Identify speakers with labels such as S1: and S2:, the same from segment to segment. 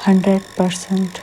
S1: 100%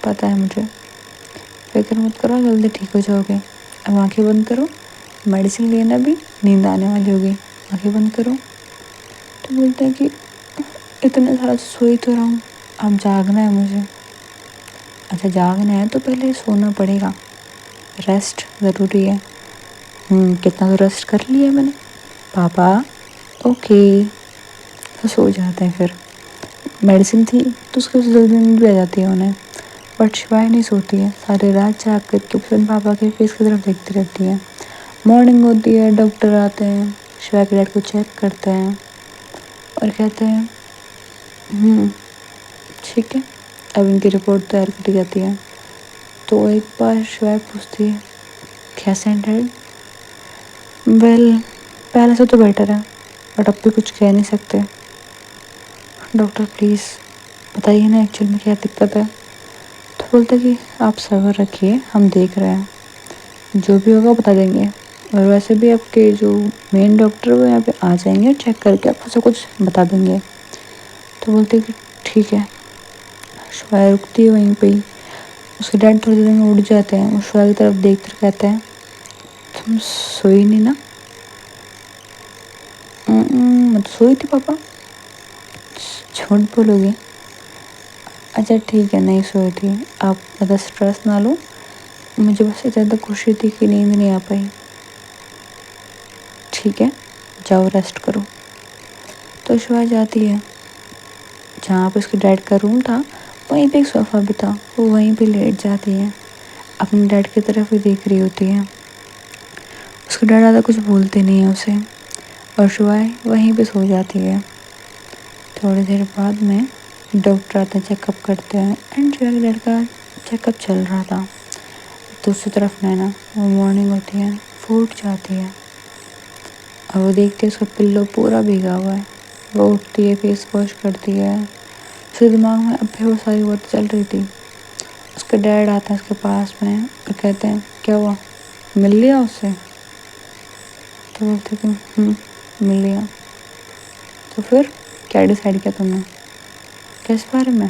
S1: پتہ ہے مجھے، فکر مت کرو، جلدی ٹھیک ہو جاؤ گے. اب آنکھیں بند کرو، میڈیسن لینا بھی، نیند آنے والی ہوگی. آنکھیں بند کرو. تو بولتے ہیں کہ اتنے سارا سوئی تو رہا ہوں، اب جاگنا ہے مجھے. اچھا جاگنا ہے تو پہلے سونا پڑے گا، ریسٹ ضروری ہے. کتنا تو ریسٹ کر لیا میں نے. پاپا اوکے. تو سو جاتے ہیں. پھر میڈیسن تھی تو اس کی وجہ سے جلدی نیند بھی آ جاتی ہے انہیں. بٹ شوائے نہیں سوتی ہے، ساری رات جاگ کر کے پھر پاپا کے فیس کی طرف دیکھتی رہتی ہے. مارننگ ہوتی ہے، ڈاکٹر آتے ہیں، شوائے کے ڈیڈ کو چیک کرتے ہیں اور کہتے ہیں ٹھیک ہے، اب ان کی رپورٹ تیار کری جاتی ہے. تو ایک بار شوائے پوچھتی ہے کیسے ہیں ڈیڈ؟ ویل پہلے سے تو بیٹر ہے، بٹ اب بھی کچھ کہہ نہیں سکتے. ڈاکٹر پلیز بتائیے نا ایکچوئل میں کیا دقت ہے. تو بولتے کہ آپ صبر رکھیے، ہم دیکھ رہے ہیں، جو بھی ہوگا بتا دیں گے. اور ویسے بھی آپ کے جو مین ڈاکٹر وہ یہاں پہ آ جائیں گے، چیک کر کے آپ کو سب کچھ بتا دیں گے. تو بولتے کہ ٹھیک ہے. شوائے رکتی ہے وہیں پہ ہی. اس کے ڈیڈ تھوڑی دیر میں اٹھ جاتے ہیں، وہ شوائے کی طرف دیکھ کر کہتے ہیں تم سوئی نہیں نا؟ میں تو سوئی تھی پاپا. جھوٹ بولو گے؟ اچھا ٹھیک ہے، نہیں سوئی تھی. آپ زیادہ اسٹریس نہ لو، مجھے بس زیادہ خوشی تھی کہ نیند نہیں آ پائی. ٹھیک ہے جاؤ ریسٹ کرو. تو شوائے جاتی ہے. جہاں پہ اس کے ڈیڈ کا روم تھا وہیں پہ ایک صوفہ بھی تھا، وہ وہیں پہ لیٹ جاتی ہے، اپنے ڈیڈ کی طرف ہی دیکھ رہی ہوتی ہے. اس کے ڈیڈ زیادہ کچھ بولتے نہیں ہیں اسے، اور شوائے وہیں پہ سو جاتی ہے. تھوڑی دیر بعد میں ڈاکٹر آتے ہیں، چیک اپ کرتے ہیں، اینڈ شوائے کے ڈیڈ کا چیک اپ چل رہا تھا. دوسری طرف نینا، وہ مارننگ ہوتی ہے، وہ اٹھ جاتی ہے اور وہ دیکھتی ہے اس کا پلو پورا بھیگا ہوا ہے. وہ اٹھتی ہے، فیس واش کرتی ہے. اس کے دماغ میں اب بھی وہ ساری بات چل رہی تھی. اس کے ڈیڈ آتے ہیں اس کے پاس میں اور کہتے ہیں کیا ہوا، مل لیا اس سے؟ تو بولتے کہ مل لیا. تو پھر کیا ڈیسائیڈ کیا تم نے؟ کس بارے میں؟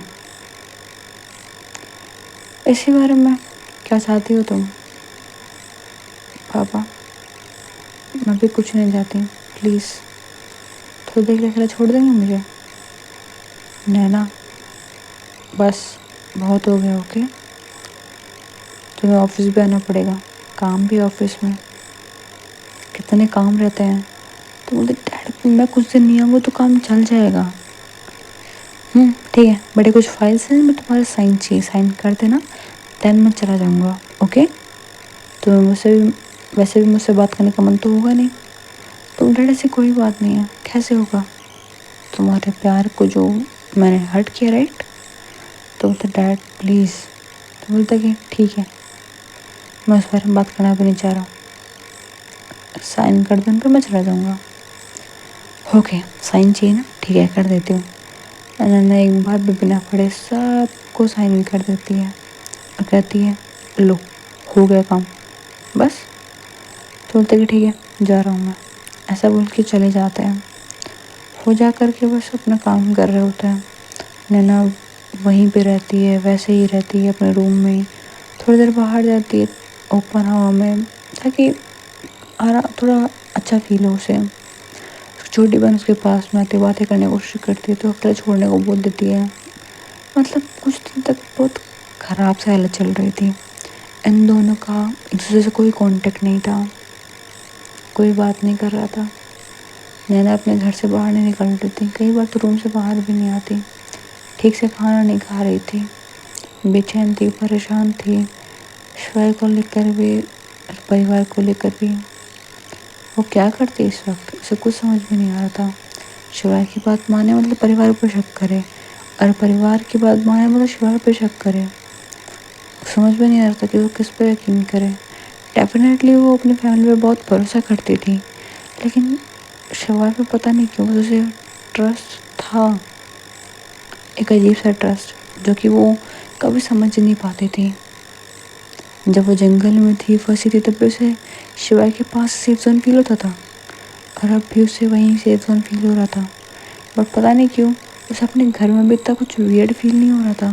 S1: اسی بارے میں. کیا چاہتی ہو تم؟ پاپا میں بھی کچھ نہیں چاہتی، پلیز تھوڑی دیر کے لیے چھوڑ دیں گے مجھے؟ نینا بس بہت ہو گیا، اوکے؟ تمہیں آفس بھی آنا پڑے گا، کام بھی آفس میں، کتنے کام رہتے ہیں. تو بولتے ڈیڈ میں کچھ دن نہیں آؤں گا تو کام چل جائے گا. ٹھیک ہے، بڑے کچھ فائلس ہیں، میں تمہارے سائن چاہیے، سائن کر دینا، دین میں چلا جاؤں گا، اوکے؟ تو ویسے بھی مجھ سے بات کرنے کا من تو ہوگا نہیں. تو ڈیڈ ایسی کوئی بات نہیں ہے، کیسے ہوگا؟ تمہارے پیار کو جو میں نے ہرٹ کیا، رائٹ؟ تو بولتے ڈیڈ پلیز. تو بولتا کہ ٹھیک ہے، میں اس بارے میں بات کرنا بھی نہیں چاہ رہا ہوں، سائن کر دوں پہ میں چلا جاؤں گا. اوکے سائن چاہیے نا، ٹھیک ہے کر دیتی ہوں. انہوں ایک بار بھی بنا پڑھے سب کو سائن کر دیتی ہے اور کہتی ہے لو ہو گیا کام بس. تو بولتے کہ ٹھیک ہے جا رہا ہوں میں، ایسا بول کے چلے جاتے ہیں. وہ جا کر کے بس اپنا کام کر رہے ہوتے ہیں. نینا وہیں پہ رہتی ہے، ویسے ہی رہتی ہے اپنے روم میں ہی. تھوڑی دیر باہر جاتی ہے اوپن ہوا میں، تاکہ تھوڑا اچھا فیل ہو اسے. چھوٹی بہن اس کے پاس میں آتی، باتیں کرنے کی کوشش کرتی ہے تو اکیلے چھوڑنے کو بول دیتی ہے. مطلب کچھ دن تک بہت خراب سے حالت چل رہی تھی. ان دونوں کا ایک دوسرے سے کوئی کانٹیکٹ نہیں تھا، کوئی بات نہیں کر رہا تھا. نینا اپنے گھر سے باہر نہیں نکل رہی تھی، کئی بار تو روم سے باہر بھی نہیں آتی. ٹھیک سے کھانا نہیں کھا رہی تھی، بے چین تھی، پریشان تھی، شوائے کو لے کر بھی اور پریوار کو لے کر بھی. وہ کیا کرتی اس وقت اسے کچھ سمجھ میں نہیں آ رہا تھا. شوائے کی بات مانے مطلب پریوار پر شک کرے، اور پریوار کی بات مانے مطلب شوائے پہ شک کرے. سمجھ میں نہیں آ رہا تھا کہ وہ کس پہ یقین کرے. ڈیفینیٹلی وہ اپنی فیملی پہ بہت بھروسہ کرتی تھی، لیکن شوائے پہ پتہ نہیں کیوں اسے ٹرسٹ تھا، ایک عجیب سا ٹرسٹ جو کہ وہ کبھی سمجھ نہیں پاتی تھی. جب وہ جنگل میں تھی، پھنسی تھی، تب بھی اسے شوائے کے پاس سیف زون فیل ہوتا تھا، اور اب بھی اسے وہیں سیف زون فیل ہو رہا تھا. بٹ پتہ نہیں کیوں اسے اپنے گھر میں بھی اتنا کچھ ویئرڈ فیل نہیں ہو رہا تھا.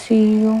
S1: CEO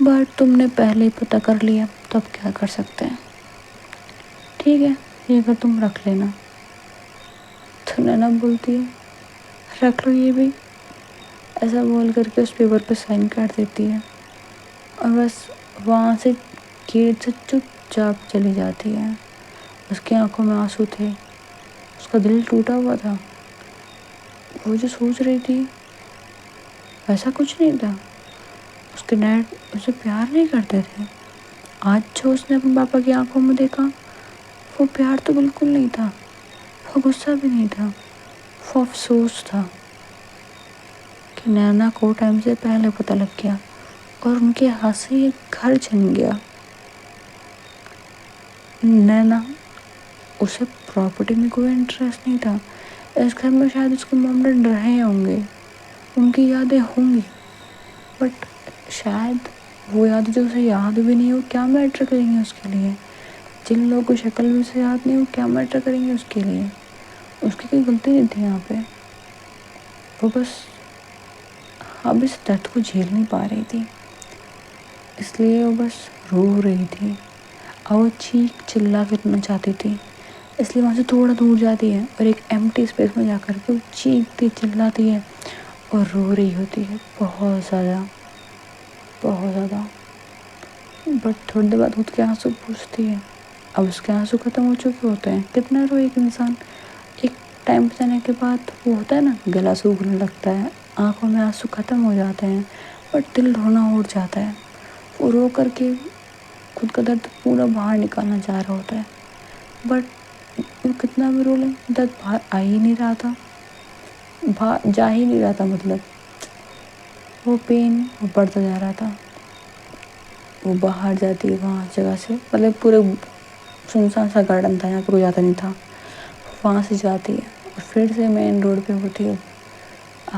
S1: بٹ تم نے پہلے ہی پتہ کر لیا تو اب کیا کر سکتے ہیں. ٹھیک ہے یہ اگر تم رکھ لینا. تو نینا بولتی ہے رکھ لو یہ بھی. ایسا بول کر کے اس پیپر پہ سائن کر دیتی ہے اور بس وہاں سے گیٹ سے چپ چاپ چلی جاتی ہے. اس کی آنکھوں میں آنسو تھے. اس کا دل ٹوٹا ہوا تھا. وہ جو سوچ رہی تھی ایسا کچھ نہیں تھا. اس کے ڈیڈ اسے پیار نہیں کرتے تھے. آج جو اس نے اپنے پاپا کی آنکھوں میں دیکھا وہ پیار تو بالکل نہیں تھا. وہ غصہ بھی نہیں تھا. وہ افسوس تھا کہ نینا کو ٹائم سے پہلے پتہ لگ گیا اور ان کے ہاتھ سے یہ گھر چھن گیا. نینا اسے پراپرٹی میں کوئی انٹرسٹ نہیں تھا. اس گھر میں شاید اس کے مام ڈیڈ رہے ہوں گے, ان کی یادیں ہوں گی, بٹ شاید وہ یاد جو اسے یاد بھی نہیں ہو کیا میٹر کریں گے اس کے لیے. جن لوگوں کو شکل بھی اسے یاد نہیں ہو کیا میٹر کریں گے اس کے لیے. اس کی کوئی غلطی نہیں تھی یہاں پہ. وہ بس اب اس درد کو جھیل نہیں پا رہی تھی, اس لیے وہ بس رو رہی تھی. اور وہ چیخ چلا کرنا چاہتی تھی, اس لیے وہاں سے تھوڑا دور جاتی ہے اور ایک ایمٹی اسپیس میں جا کر کے وہ چیختی چلاتی ہے اور رو رہی ہوتی ہے بہت زیادہ بہت زیادہ. بٹ تھوڑی دیر بعد خود کے آنسو پوچھتی ہے. اب اس کے آنسو ختم ہو چکے ہوتے ہیں. کتنا رو ایک انسان. ایک ٹائم پہ جانے کے بعد وہ ہوتا ہے نا گلا سوکھنے لگتا ہے, آنکھوں میں آنسو ختم ہو جاتے ہیں, بٹ دل رونا اٹھ جاتا ہے. وہ رو کر کے خود کا درد پورا باہر نکالنا چاہ رہا ہوتا ہے, بٹ وہ کتنا بھی رو لے درد باہر آ ہی نہیں رہا تھا, باہر جا ہی نہیں رہا تھا. مطلب وہ پین بڑھتا جا رہا تھا. وہ باہر جاتی ہے وہاں جگہ سے, مطلب پورے سنسان سا گارڈن تھا, یہاں پہ کوئی جاتا نہیں تھا. وہاں سے جاتی ہے اور پھر سے مین روڈ پہ ہوتی ہے.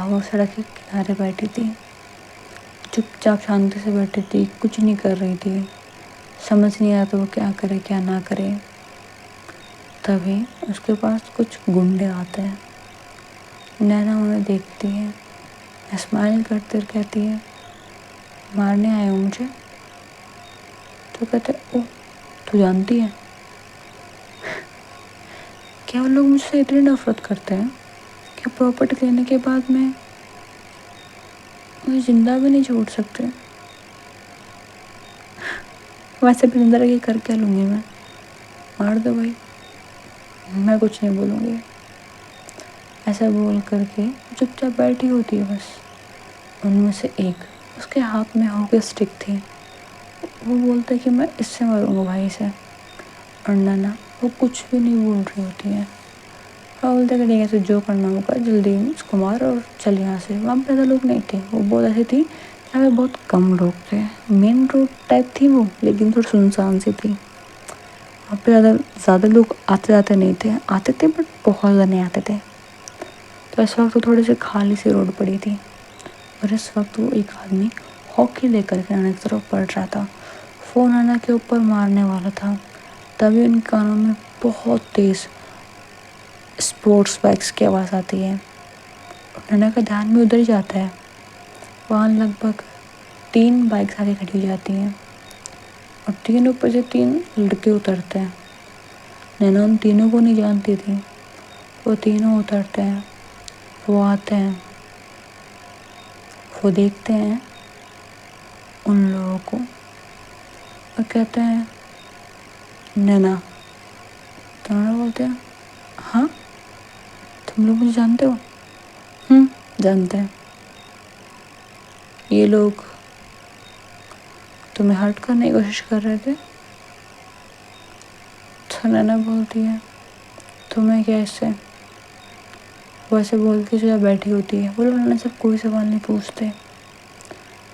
S1: وہ سڑک کے کنارے بیٹھی تھی, چپ چاپ شانتی سے بیٹھی تھی, کچھ نہیں کر رہی تھی. سمجھ نہیں آتا وہ کیا کرے کیا نہ کرے. تبھی اس کے پاس کچھ گنڈے آتے ہیں. نینا انہیں دیکھتی ہے, اسمائل کرتے اور کہتی ہے مارنے آئے ہو مجھے. تو کہتے اوہ تو جانتی ہے. کیا وہ لوگ مجھ سے اتنی نفرت کرتے ہیں کہ پراپرٹی لینے کے بعد میں مجھے زندہ بھی نہیں چھوڑ سکتے. ویسے بھی زندہ رہ کے کر کیا لوں گی میں, مار دو بھائی, میں کچھ نہیں بولوں گی. ایسا بول کر کے چپ چاپ بیٹھی ہوتی ہے. بس ان میں سے ایک, اس کے ہاتھ میں ہاکی اسٹک تھی, وہ بولتا ہے کہ میں اس سے ماروں گا بھائی سے. اور نینا وہ کچھ بھی نہیں بول رہی ہوتی ہے. وہ بولتا ہے کہ ٹھیک ہے تو جو کرنا ہوگا جلدی اس کو مار اور چل یہاں سے. وہاں پہ زیادہ لوگ نہیں تھے, وہ بہت ایسی تھی جہاں پہ بہت کم لوگ تھے. مین روڈ ٹائپ تھی وہ, لیکن تھوڑی سنسان سی تھی. وہاں پہ زیادہ لوگ آتے جاتے نہیں تھے, آتے تھے بٹ بہت زیادہ نہیں آتے تھے. تو اس وقت تھوڑی سی خالی سی روڈ پڑی تھی, اور اس وقت وہ ایک آدمی ہاکی لے کر کے نینا کی طرف بڑھ رہا تھا. وہ نینا کے اوپر مارنے والا تھا. تبھی ان کانوں میں بہت تیز اسپورٹس بائکس کی آواز آتی ہے. نینا کا دھیان بھی ادھر ہی جاتا ہے. وہاں لگ بھگ 3 بائکس آگے کھڑی ہو جاتی ہیں اور 3 اوپر سے 3 لڑکے اترتے ہیں. نینا ان تینوں کو نہیں جانتی تھی. وہ تینوں اترتے ہیں, وہ آتے ہیں, وہ دیکھتے ہیں ان لوگوں کو اور کہتے ہیں نینا. تو نینا بولتے ہیں ہاں تم لوگ مجھے جانتے ہو. جانتے ہیں. یہ لوگ تمہیں ہرٹ کرنے کی کوشش کر رہے تھے. تو نینا بولتی ہے تمہیں کیا اس سے. وہ ایسے بول کے جو بیٹھی ہوتی ہے. وہ لوگ نینا سے کوئی سوال نہیں پوچھتے,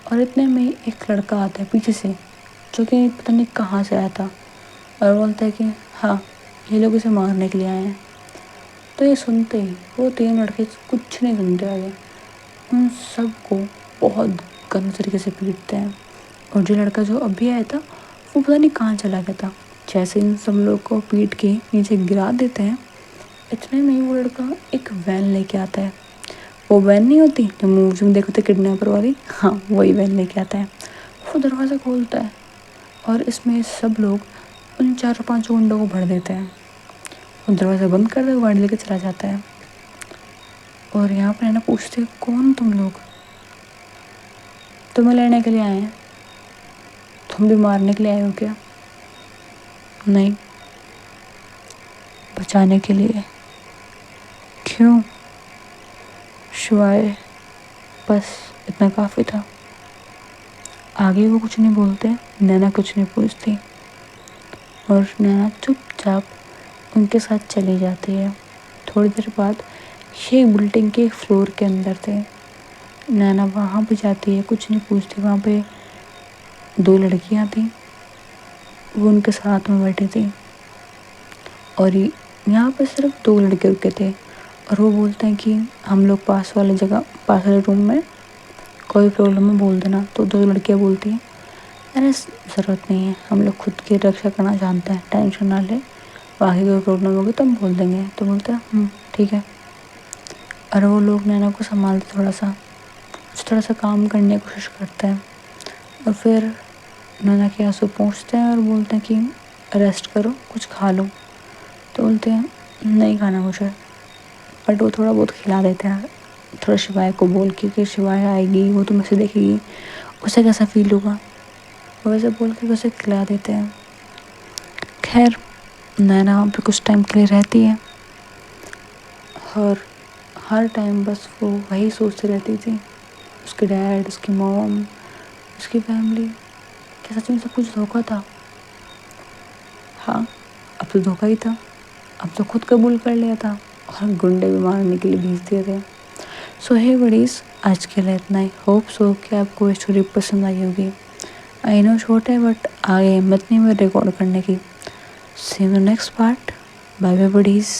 S1: اور اتنے میں ایک لڑکا آتا ہے پیچھے سے, جو کہ پتہ نہیں کہاں سے آیا تھا, اور بولتا ہے کہ ہاں یہ لوگ اسے مارنے کے لیے آئے ہیں. تو یہ سنتے ہی وہ 3 لڑکے کچھ نہیں سنتے آگے, ان سب کو بہت گندے طریقے سے پیٹتے ہیں. اور جو لڑکا جو ابھی آیا تھا وہ پتہ نہیں کہاں چلا گیا تھا. جیسے ان سب لوگ کو پیٹ کے نیچے گرا دیتے ہیں, اتنے میں وہ لڑکا ایک وین لے کے آتا ہے. وہ وین نہیں ہوتی جو موویز میں دیکھتے کڈنیپر والی, ہاں وہی وین لے کے آتا ہے. وہ دروازہ کھولتا ہے اور اس میں سب لوگ ان 4-5 گنڈوں کو بھر دیتے ہیں. وہ دروازہ بند کر دے, گاڑی لے کے چلا جاتا ہے. اور یہاں پر نینا پوچھتے کون تم لوگ, تمہیں لینے کے لیے آئے ہیں, تم بھی مارنے کے لیے آئے ہو کیا؟ نہیں, بچانے کے لیے. کیوں؟ شوائے بس اتنا کافی تھا. آگے وہ کچھ نہیں بولتے, نینا کچھ نہیں پوچھتی اور نینا چپ چاپ ان کے ساتھ چلی جاتی ہے. تھوڑی دیر بعد یہ بلڈنگ کے فلور کے اندر تھے. نینا وہاں پہ جاتی ہے, کچھ نہیں پوچھتی. وہاں پہ 2 لڑکیاں تھیں, وہ ان کے ساتھ میں بیٹھی تھی اور یہاں پہ صرف 2 لڑکے رکے تھے. اور وہ بولتے ہیں کہ ہم لوگ پاس والے روم میں کوئی پرابلم ہے بول دینا. تو 2 لڑکیاں بولتی ہیں ارے ضرورت نہیں ہے, ہم لوگ خود کی رکشا کرنا جانتے ہیں, ٹینشن نہ لے, باقی کوئی پرابلم ہوگی تو ہم بول دیں گے. تو بولتے ہیں ٹھیک ہے. اور وہ لوگ نینا کو سنبھالتے, تھوڑا سا کام کرنے کی کوشش کرتے ہیں. اور پھر نینا کے آنسو پہنچتے ہیں اور بولتے ہیں کہ ریسٹ کرو, کچھ کھا لو. تو بولتے ہیں نہیں کھانا مجھے, بٹ وہ تھوڑا بہت کھلا دیتے ہیں تھوڑا شوائے کو بول کے کہ شوائے آئے گی, وہ تمہیں سے دیکھے گی, اسے کیسا فیل ہوگا, ویسے بول کے اسے کھلا دیتے ہیں. خیر نینا وہاں پہ کچھ ٹائم کے لیے رہتی ہے اور ہر ٹائم بس وہ وہی سوچتی رہتی تھی, اس کے ڈیڈ, اس کی موم, اس کی فیملی, کہ سچ میں سب کچھ دھوکا تھا. ہاں اب تو دھوکا ہی تھا, اب تو خود قبول کر لیا تھا اور گنڈے بھی مارنے کے لیے بھیج دیے تھے. سو ہے بڑیز, آج کے لیے اتنا ہی. ہوپ سو کہ آپ کو اسٹوری پسند آئی ہوگی. آئی نو شارٹ ہے بٹ آگے ہمت نہیں میں ریکارڈ کرنے کی. See you next part. Bye bye بڑیز.